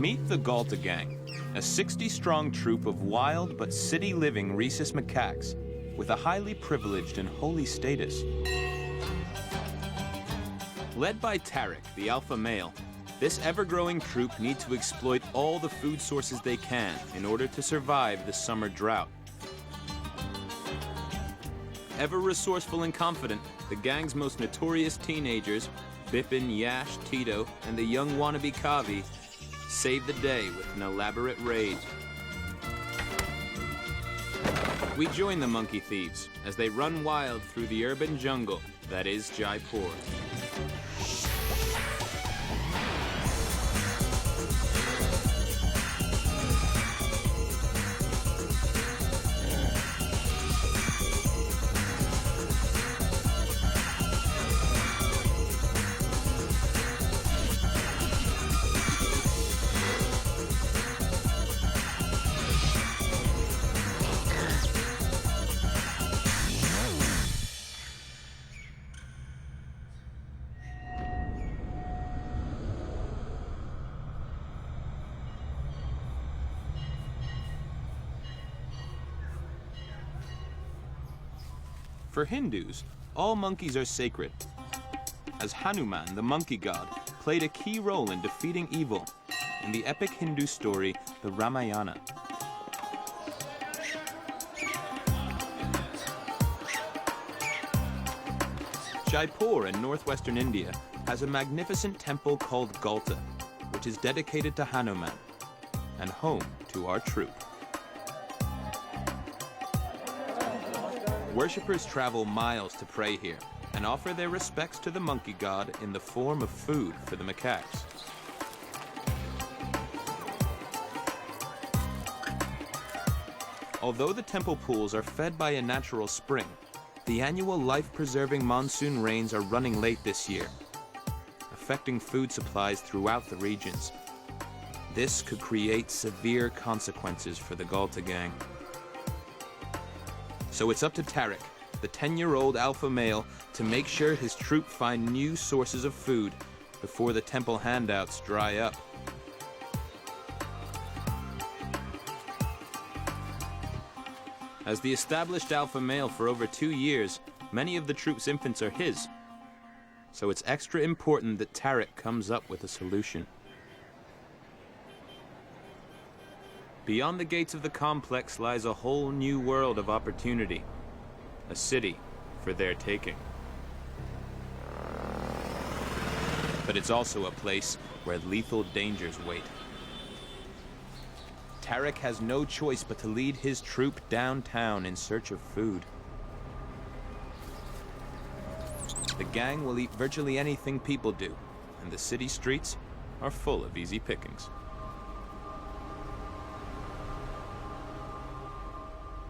Meet the Galta Gang, a 60-strong troop of wild but city-living rhesus macaques with a highly privileged and holy status. Led by Tarek, the alpha male, this ever-growing troop need to exploit all the food sources they can in order to survive the summer drought. Ever resourceful and confident, the gang's most notorious teenagers, Bipin, Yash, Tito, and the young wannabe Kavi, save the day with an elaborate raid. We join the monkey thieves as they run wild through the urban jungle that is Jaipur. For Hindus, all monkeys are sacred, as Hanuman, the monkey god, played a key role in defeating evil in the epic Hindu story, the Ramayana. Jaipur in northwestern India has a magnificent temple called Galta, which is dedicated to Hanuman and home to our troop. Worshippers travel miles to pray here and offer their respects to the monkey god in the form of food for the macaques. Although the temple pools are fed by a natural spring, the annual life-preserving monsoon rains are running late this year, affecting food supplies throughout the regions. This could create severe consequences for the Galta gang. So it's up to Tarek, the 10-year-old alpha male, to make sure his troop find new sources of food before the temple handouts dry up. As the established alpha male for over 2 years, many of the troop's infants are his. So it's extra important that Tarek comes up with a solution. Beyond the gates of the complex lies a whole new world of opportunity, a city for their taking. But it's also a place where lethal dangers wait. Tarek has no choice but to lead his troop downtown in search of food. The gang will eat virtually anything people do, and the city streets are full of easy pickings.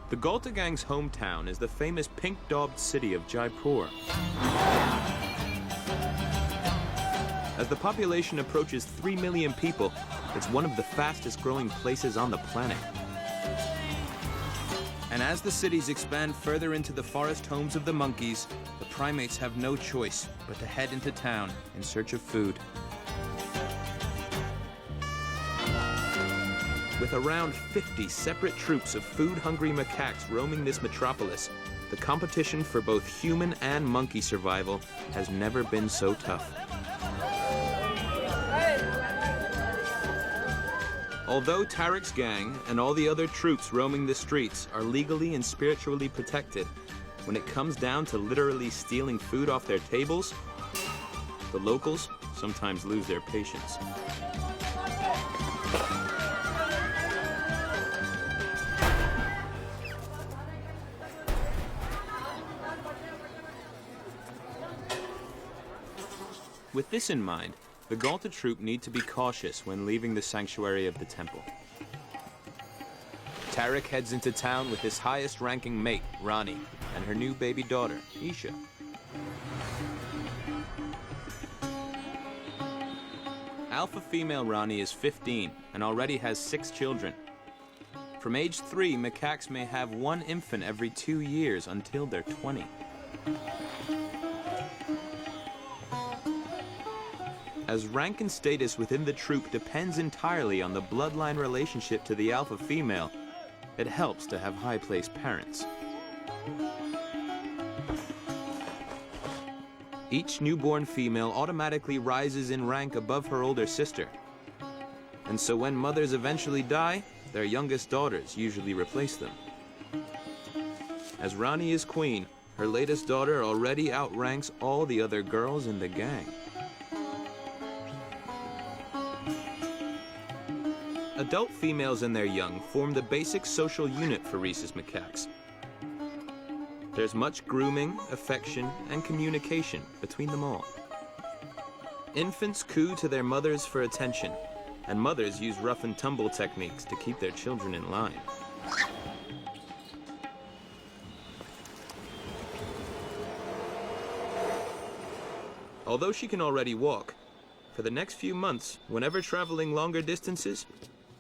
The Galta gang's hometown is the famous pink-daubed city of Jaipur. As the population approaches 3 million people, it's one of the fastest-growing places on the planet. And as the cities expand further into the forest homes of the monkeys, the primates have no choice but to head into town in search of food. With around 50 separate troops of food-hungry macaques roaming this metropolis, the competition for both human and monkey survival has never been so tough. Although Tarek's gang and all the other troops roaming the streets are legally and spiritually protected, when it comes down to literally stealing food off their tables, the locals sometimes lose their patience. With this in mind, the Galta troop need to be cautious when leaving the sanctuary of the temple. Tarek heads into town with his highest-ranking mate, Rani, and her new baby daughter, Isha. Alpha female Rani is 15 and already has 6 children. From age 3, macaques may have 1 infant every 2 years until they're 20. As rank and status within the troop depends entirely on the bloodline relationship to the alpha female, it helps to have high-placed parents. Each newborn female automatically rises in rank above her older sister. And so when mothers eventually die, their youngest daughters usually replace them. As Rani is queen, her latest daughter already outranks all the other girls in the gang. Adult females and their young form the basic social unit for rhesus macaques. There's much grooming, affection, and communication between them all. Infants coo to their mothers for attention, and mothers use rough and tumble techniques to keep their children in line. Although she can already walk, for the next few months, whenever traveling longer distances,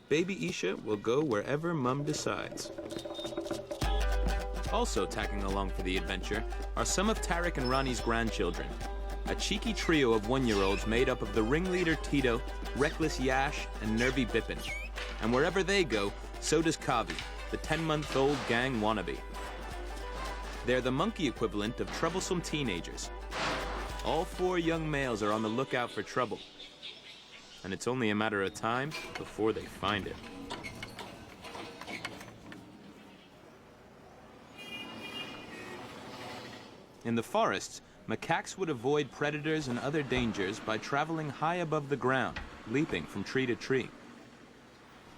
baby Isha will go wherever Mum decides. Also tagging along for the adventure are some of Tariq and Rani's grandchildren, a cheeky trio of one-year-olds made up of the ringleader Tito, reckless Yash, and nervy Bipin. And wherever they go, so does Kavi, the 10-month-old gang wannabe. They're the monkey equivalent of troublesome teenagers. All 4 young males are on the lookout for trouble, and it's only a matter of time before they find it. In the forests, macaques would avoid predators and other dangers by traveling high above the ground, leaping from tree to tree.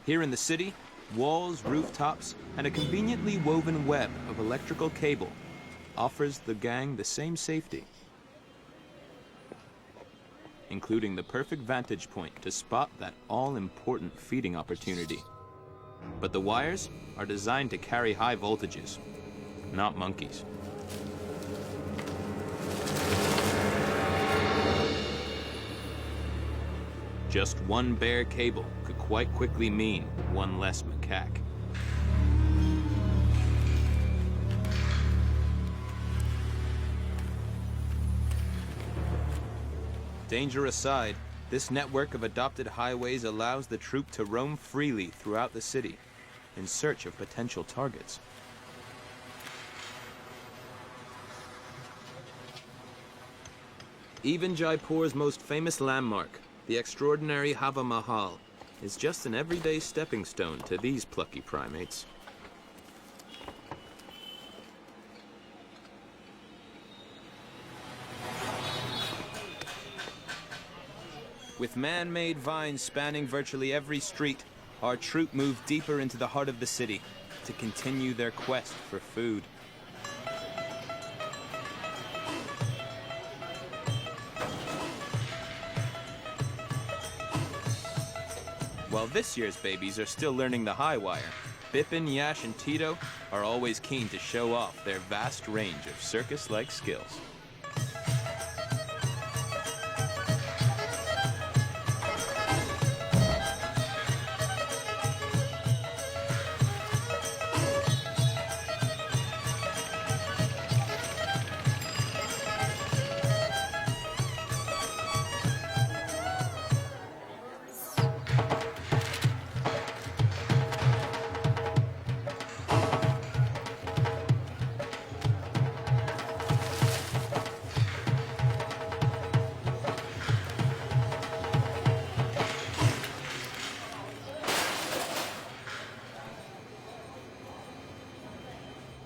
Here in the city, walls, rooftops, and a conveniently woven web of electrical cable offers the gang the same safety, including the perfect vantage point to spot that all-important feeding opportunity. But the wires are designed to carry high voltages, not monkeys. Just one bare cable could quite quickly mean one less macaque. Danger aside, this network of adopted highways allows the troop to roam freely throughout the city in search of potential targets. Even Jaipur's most famous landmark, the extraordinary Hava Mahal, is just an everyday stepping stone to these plucky primates. With man-made vines spanning virtually every street, our troop moved deeper into the heart of the city to continue their quest for food. While this year's babies are still learning the high wire, Bipin, Yash, and Tito are always keen to show off their vast range of circus-like skills.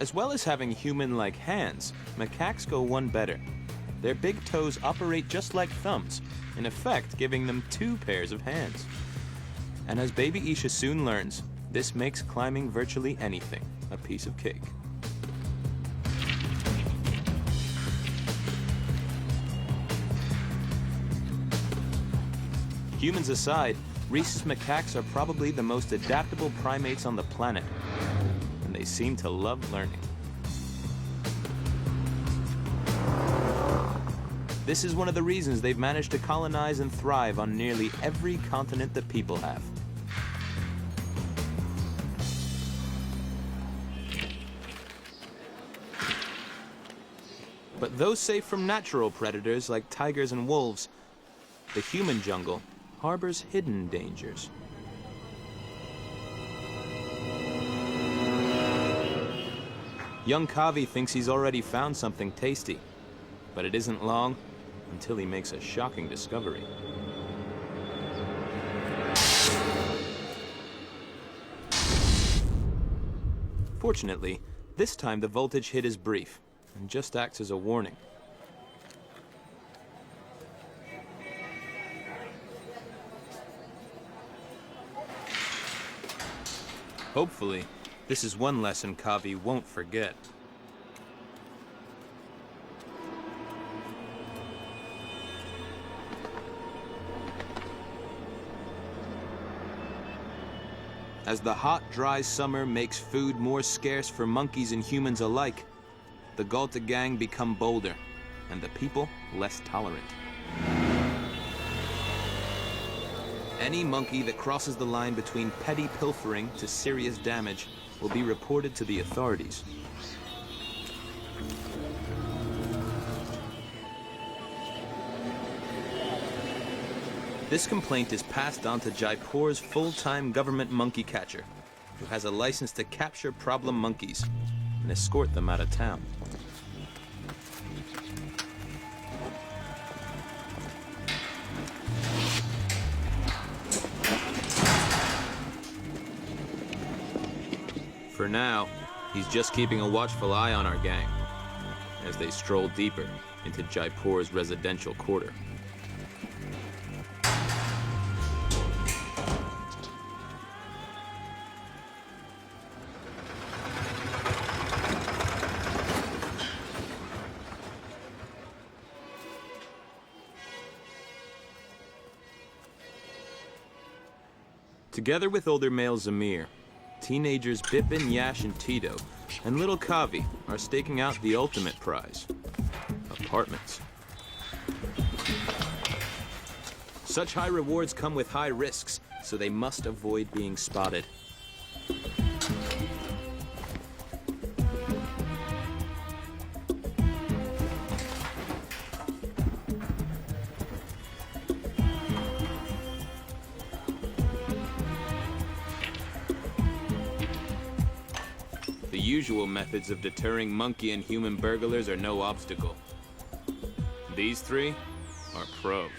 As well as having human-like hands, macaques go one better. Their big toes operate just like thumbs, in effect giving them 2 pairs of hands. And as baby Isha soon learns, this makes climbing virtually anything a piece of cake. Humans aside, rhesus macaques are probably the most adaptable primates on the planet. They seem to love learning. This is one of the reasons they've managed to colonize and thrive on nearly every continent that people have. But though safe from natural predators like tigers and wolves, the human jungle harbors hidden dangers. Young Kavi thinks he's already found something tasty, but it isn't long until he makes a shocking discovery. Fortunately, this time the voltage hit is brief and just acts as a warning. Hopefully, this is one lesson Kavi won't forget. As the hot, dry summer makes food more scarce for monkeys and humans alike, the Galta gang become bolder, and the people less tolerant. Any monkey that crosses the line between petty pilfering to serious damage will be reported to the authorities. This complaint is passed on to Jaipur's full-time government monkey catcher, who has a license to capture problem monkeys and escort them out of town. For now, he's just keeping a watchful eye on our gang as they stroll deeper into Jaipur's residential quarter. Together with older male Zamir, teenagers Bipin, Yash, and Tito, and little Kavi are staking out the ultimate prize: apartments. Such high rewards come with high risks, so they must avoid being spotted. The usual methods of deterring monkey and human burglars are no obstacle. These three are pros.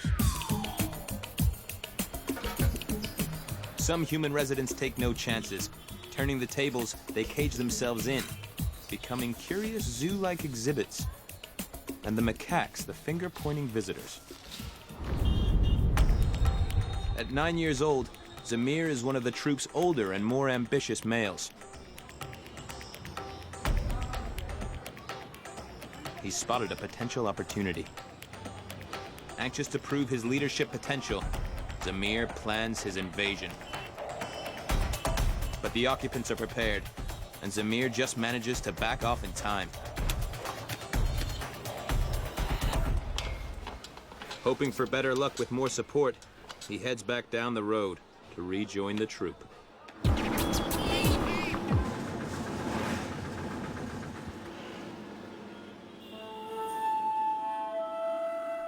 Some human residents take no chances. Turning the tables, they cage themselves in, becoming curious zoo-like exhibits. And the macaques, the finger-pointing visitors. At 9 years old, Zamir is one of the troop's older and more ambitious males. He's spotted a potential opportunity. Anxious to prove his leadership potential, Zamir plans his invasion. But the occupants are prepared, and Zamir just manages to back off in time. Hoping for better luck with more support, he heads back down the road to rejoin the troop.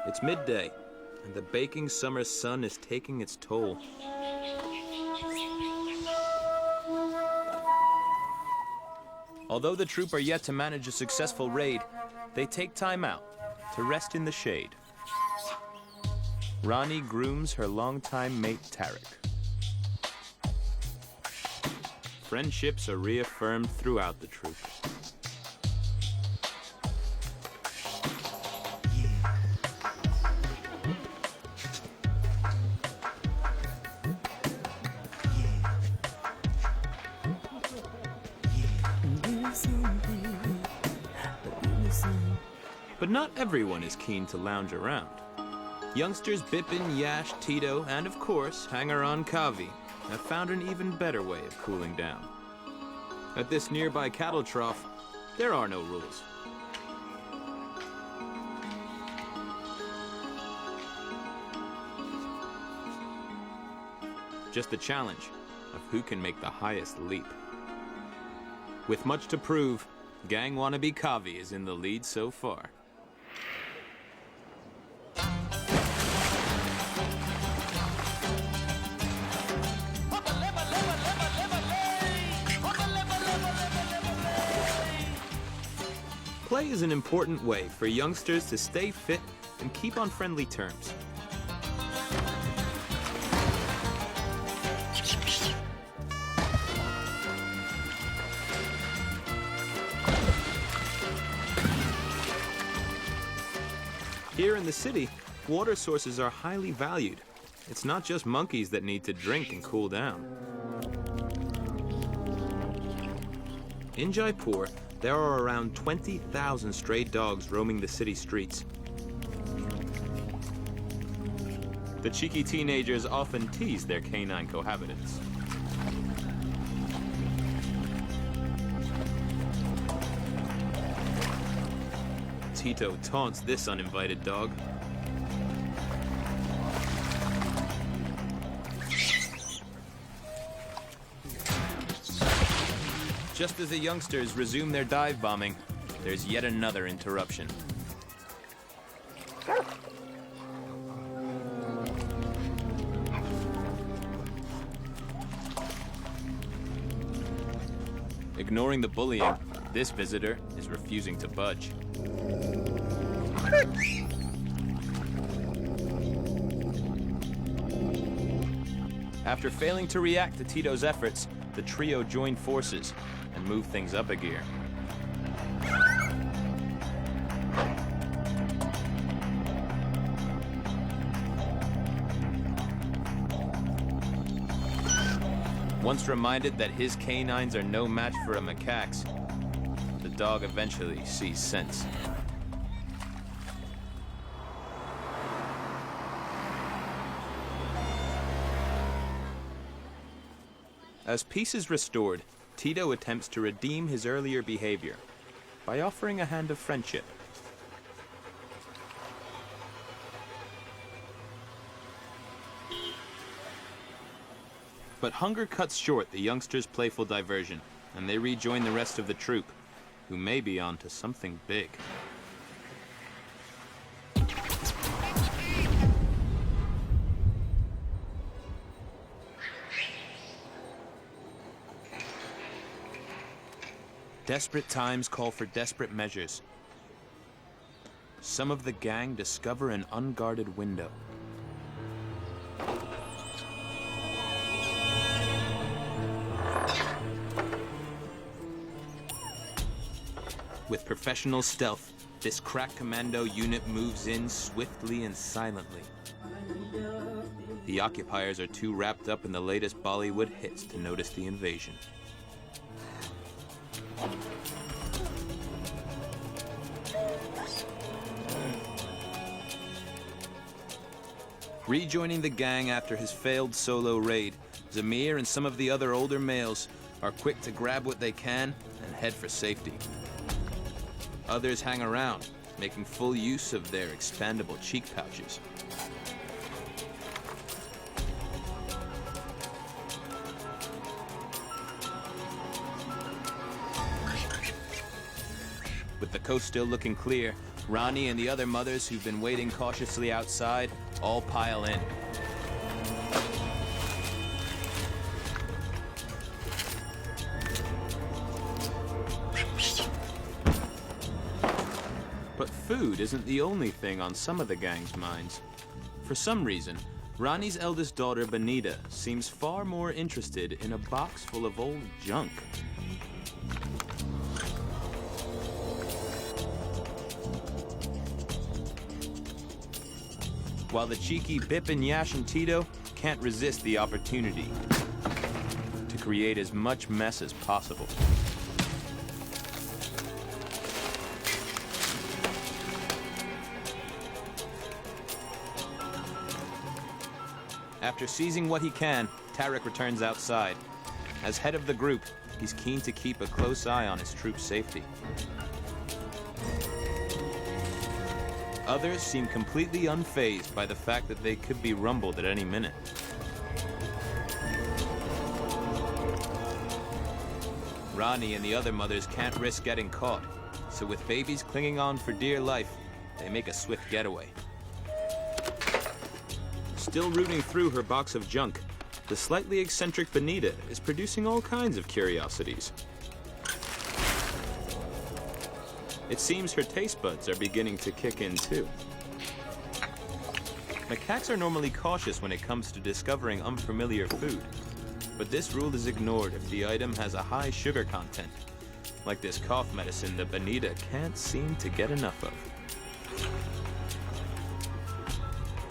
It's midday, and the baking summer sun is taking its toll. Although the troop are yet to manage a successful raid, they take time out to rest in the shade. Rani grooms her longtime mate Tarek. Friendships are reaffirmed throughout the troop. But not everyone is keen to lounge around. Youngsters Bipin, Yash, Tito, and of course, hanger-on Kavi have found an even better way of cooling down. At this nearby cattle trough, there are no rules. Just the challenge of who can make the highest leap. With much to prove, gang wannabe Kavi is in the lead so far. Play is an important way for youngsters to stay fit and keep on friendly terms. Here in the city, water sources are highly valued. It's not just monkeys that need to drink and cool down. In Jaipur, there are around 20,000 stray dogs roaming the city streets. The cheeky teenagers often tease their canine cohabitants. Tito taunts this uninvited dog. Just as the youngsters resume their dive bombing, there's yet another interruption. Ignoring the bullying, this visitor is refusing to budge. After failing to react to Tito's efforts, the trio join forces and move things up a gear. Once reminded that his canines are no match for a macaque's, the dog eventually sees sense. As peace is restored, Tito attempts to redeem his earlier behavior by offering a hand of friendship. But hunger cuts short the youngsters' playful diversion, and they rejoin the rest of the troop, who may be on to something big. Desperate times call for desperate measures. Some of the gang discover an unguarded window. With professional stealth, this crack commando unit moves in swiftly and silently. The occupiers are too wrapped up in the latest Bollywood hits to notice the invasion. Rejoining the gang after his failed solo raid, Zamir and some of the other older males are quick to grab what they can and head for safety. Others hang around, making full use of their expandable cheek pouches. With the coast still looking clear, Rani and the other mothers who've been waiting cautiously outside all pile in. But food isn't the only thing on some of the gang's minds. For some reason, Rani's eldest daughter, Benita, seems far more interested in a box full of old junk. While the cheeky Bipin, Yash, and Tito can't resist the opportunity to create as much mess as possible. After seizing what he can, Tarek returns outside. As head of the group, he's keen to keep a close eye on his troops' safety. Others seem completely unfazed by the fact that they could be rumbled at any minute. Rani and the other mothers can't risk getting caught, so with babies clinging on for dear life, they make a swift getaway. Still rooting through her box of junk, the slightly eccentric Benita is producing all kinds of curiosities. It seems her taste buds are beginning to kick in too. Macaques are normally cautious when it comes to discovering unfamiliar food, but this rule is ignored if the item has a high sugar content, like this cough medicine that Bonita can't seem to get enough of.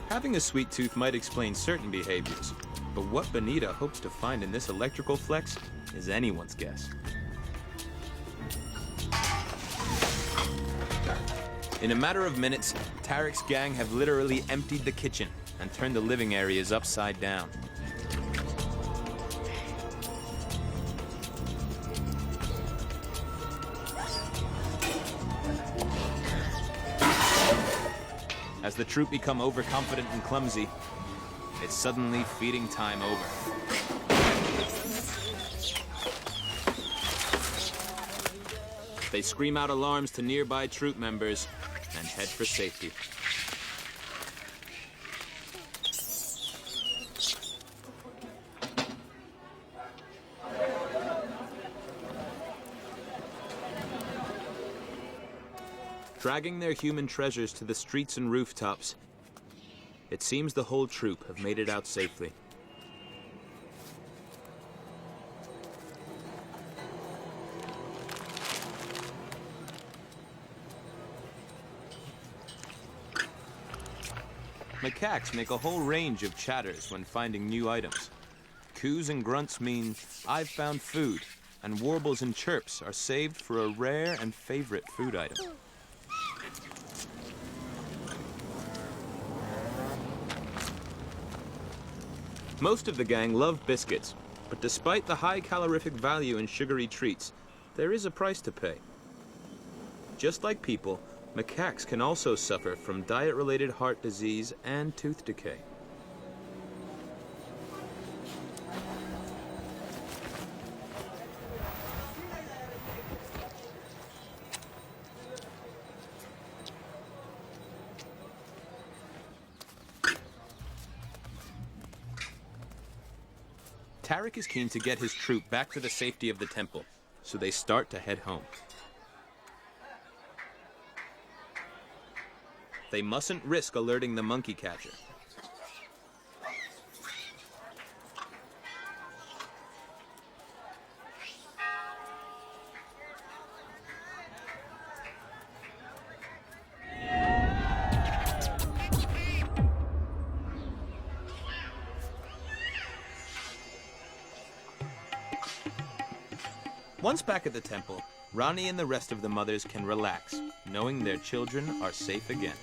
Having a sweet tooth might explain certain behaviors, but what Bonita hopes to find in this electrical flex is anyone's guess. In a matter of minutes, Tarek's gang have literally emptied the kitchen and turned the living areas upside down. As the troop become overconfident and clumsy, it's suddenly feeding time over. They scream out alarms to nearby troop members and head for safety. Dragging their human treasures to the streets and rooftops, it seems the whole troop have made it out safely. Macaques make a whole range of chatters when finding new items. Coos and grunts mean, "I've found food," and warbles and chirps are saved for a rare and favorite food item. Most of the gang love biscuits, but despite the high calorific value in sugary treats, there is a price to pay. Just like people, macaques can also suffer from diet-related heart disease and tooth decay. Tarek is keen to get his troop back to the safety of the temple, so they start to head home. They mustn't risk alerting the monkey catcher. Once back at the temple, Rani and the rest of the mothers can relax, knowing their children are safe again.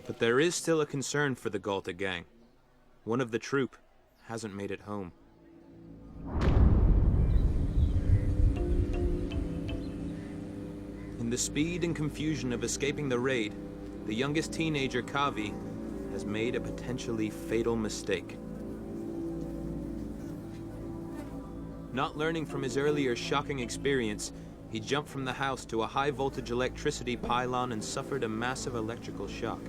But there is still a concern for the Galta gang. One of the troop hasn't made it home. In the speed and confusion of escaping the raid, the youngest teenager, Kavi, has made a potentially fatal mistake. Not learning from his earlier shocking experience, he jumped from the house to a high-voltage electricity pylon and suffered a massive electrical shock.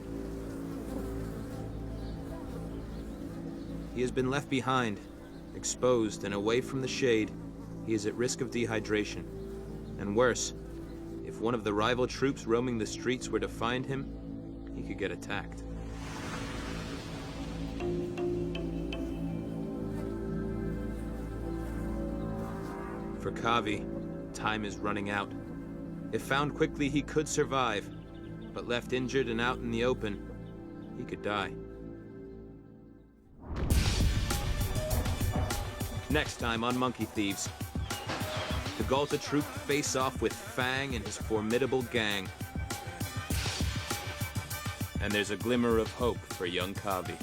He has been left behind, exposed and away from the shade. He is at risk of dehydration. And worse, if one of the rival troops roaming the streets were to find him, he could get attacked. For Kavi, time is running out. If found quickly, he could survive, but left injured and out in the open, he could die. Next time on Monkey Thieves, the Galta troop face off with Fang and his formidable gang. And there's a glimmer of hope for young Kavi.